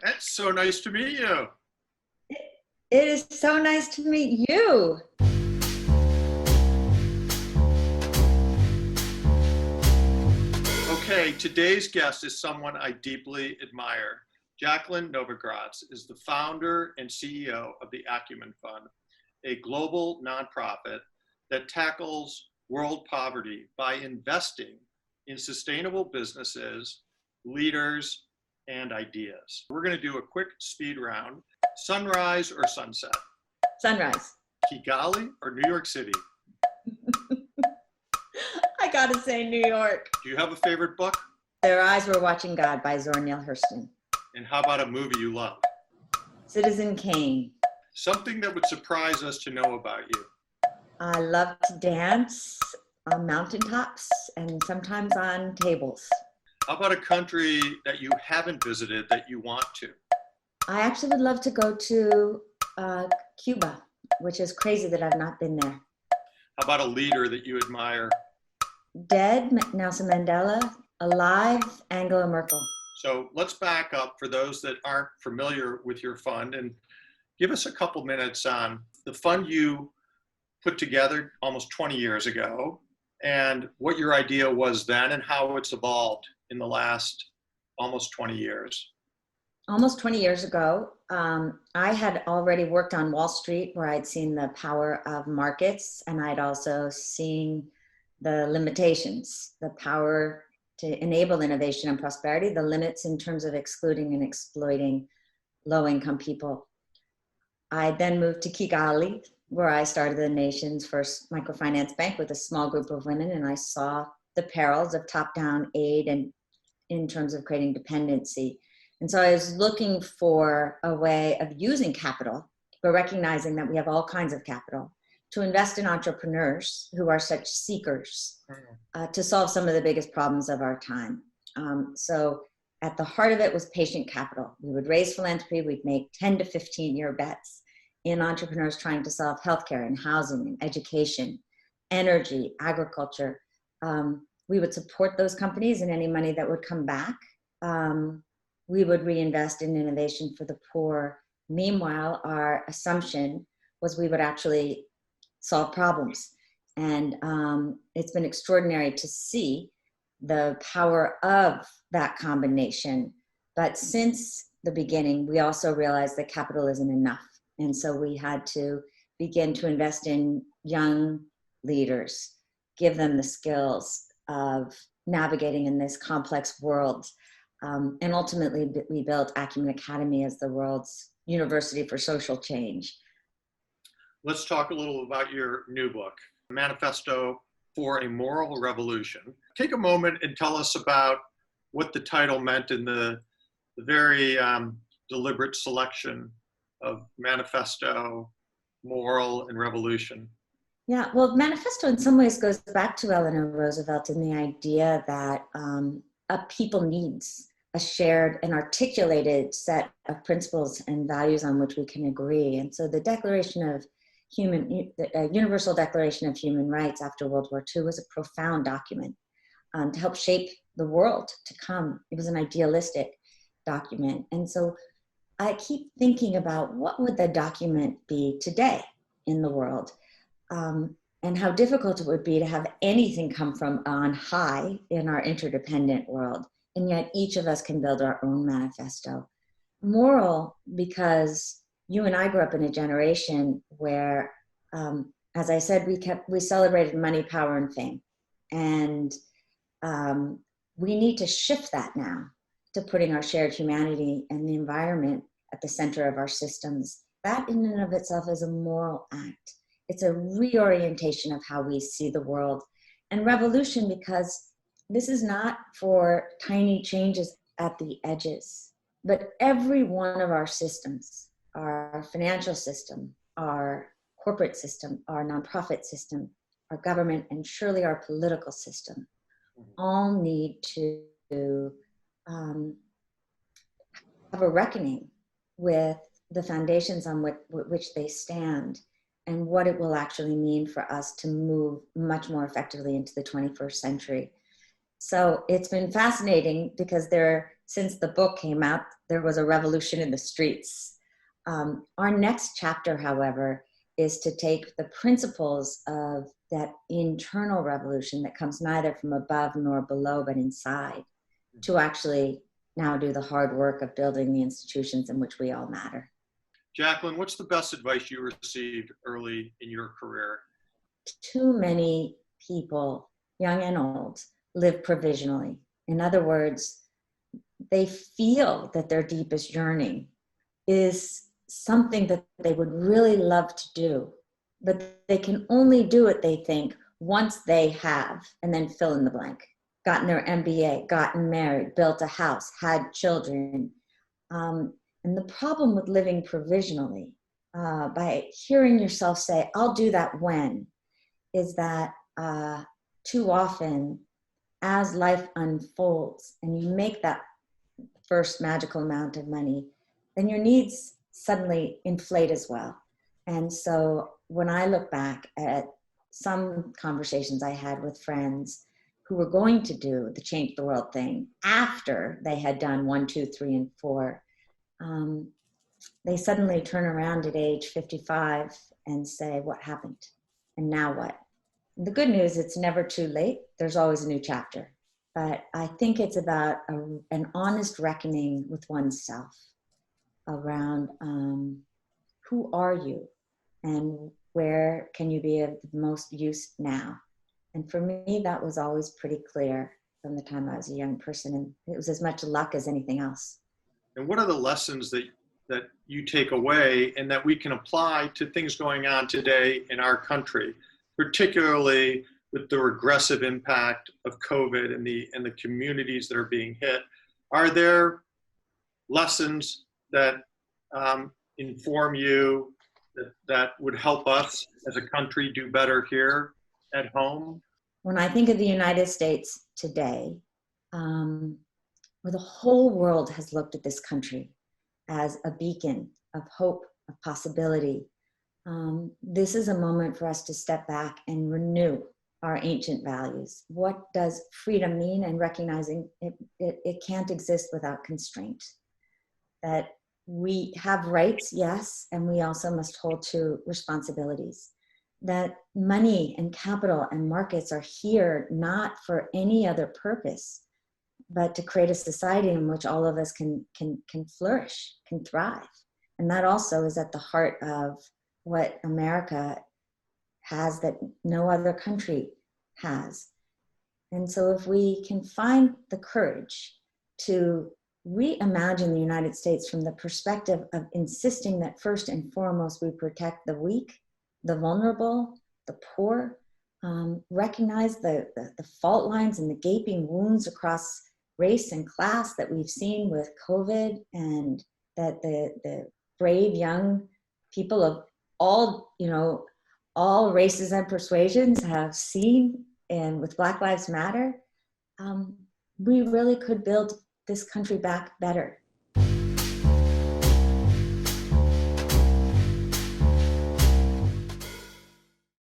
It's so nice to meet you. It is so nice to meet you. Okay, today's guest is someone I deeply admire. Jacqueline Novogratz is the founder and CEO of the Acumen Fund, a global nonprofit that tackles world poverty by investing in sustainable businesses, leaders, and ideas. We're going to do a quick speed round. Sunrise or sunset? Sunrise. Kigali or New York City? I gotta say New York. Do you have a favorite book? Their Eyes Were Watching God by Zora Neale Hurston. And how about a movie you love? Citizen Kane. Something that would surprise us to know about you. I love to dance on mountaintops and sometimes on tables. How about a country that you haven't visited that you want to? I actually would love to go to Cuba, which is crazy that I've not been there. How about a leader that you admire? Dead, Nelson Mandela. Alive, Angela Merkel. So let's back up for those that aren't familiar with your fund and give us a couple minutes on the fund you put together almost 20 years ago and what your idea was then and how it's evolved in the last almost 20 years. Almost 20 years ago, I had already worked on Wall Street where I'd seen the power of markets, and I'd also seen the limitations, the power to enable innovation and prosperity, the limits in terms of excluding and exploiting low-income people. I then moved to Kigali, where I started the nation's first microfinance bank with a small group of women, and I saw the perils of top-down aid and in terms of creating dependency. And so I was looking for a way of using capital, but recognizing that we have all kinds of capital, to invest in entrepreneurs who are such seekers to solve some of the biggest problems of our time. So at the heart of it was patient capital. We would raise philanthropy, we'd make 10 to 15-year bets in entrepreneurs trying to solve healthcare and housing and education, energy, agriculture. We would support those companies, and any money that would come back, we would reinvest in innovation for the poor. Meanwhile, our assumption was we would actually solve problems. And it's been extraordinary to see the power of that combination. But since the beginning, we also realized that capital isn't enough. And so we had to begin to invest in young leaders, give them the skills of navigating in this complex world. And ultimately, we built Acumen Academy as the world's university for social change. Let's talk a little about your new book, Manifesto for a Moral Revolution. Take a moment and tell us about what the title meant in the very deliberate selection of Manifesto, Moral, and Revolution. Yeah, well, Manifesto in some ways goes back to Eleanor Roosevelt and the idea that a people needs a shared and articulated set of principles and values on which we can agree. And so the Universal Declaration of Human Rights after World War II was a profound document to help shape the world to come. It was an idealistic document. And so I keep thinking about what would the document be today in the world, and how difficult it would be to have anything come from on high in our interdependent world. And yet each of us can build our own manifesto. Moral, because you and I grew up in a generation where, as I said, we celebrated money, power, and fame. And we need to shift that now to putting our shared humanity and the environment at the center of our systems. That in and of itself is a moral act. It's a reorientation of how we see the world. And revolution, because this is not for tiny changes at the edges, but every one of our systems, our financial system, our corporate system, our nonprofit system, our government, and surely our political system, all need to have a reckoning with the foundations on which they stand and what it will actually mean for us to move much more effectively into the 21st century. So it's been fascinating because since the book came out, there was a revolution in the streets. Our next chapter, however, is to take the principles of that internal revolution that comes neither from above nor below, but inside, to actually now do the hard work of building the institutions in which we all matter. Jacqueline, what's the best advice you received early in your career? Too many people, young and old, live provisionally. In other words, they feel that their deepest yearning is something that they would really love to do, but they can only do it, they think, once they have, and then fill in the blank, gotten their MBA, gotten married, built a house, had children. And the problem with living provisionally, by hearing yourself say, I'll do that when, is that too often, as life unfolds and you make that first magical amount of money, then your needs suddenly inflate as well. And so when I look back at some conversations I had with friends who were going to do the change the world thing after they had done 1, 2, 3, and 4, they suddenly turn around at age 55 and say, what happened? And now what? And the good news, it's never too late. There's always a new chapter. But I think it's about an honest reckoning with oneself around who are you and where can you be of the most use now? And for me, that was always pretty clear from the time I was a young person. And it was as much luck as anything else. And what are the lessons that you take away and that we can apply to things going on today in our country, particularly with the regressive impact of COVID and the communities that are being hit? Are there lessons that inform you that would help us as a country do better here at home? When I think of the United States today, where the whole world has looked at this country as a beacon of hope, of possibility, this is a moment for us to step back and renew our ancient values. What does freedom mean? And recognizing it can't exist without constraint. That we have rights, yes, and we also must hold to responsibilities. That money and capital and markets are here not for any other purpose, but to create a society in which all of us can flourish, can thrive. And that also is at the heart of what America has that no other country has. And so if we can find the courage to reimagine the United States from the perspective of insisting that first and foremost we protect the weak, the vulnerable, the poor, recognize the fault lines and the gaping wounds across race and class that we've seen with COVID, and that the brave young people of all races and persuasions have seen, and with Black Lives Matter, we really could build this country back better.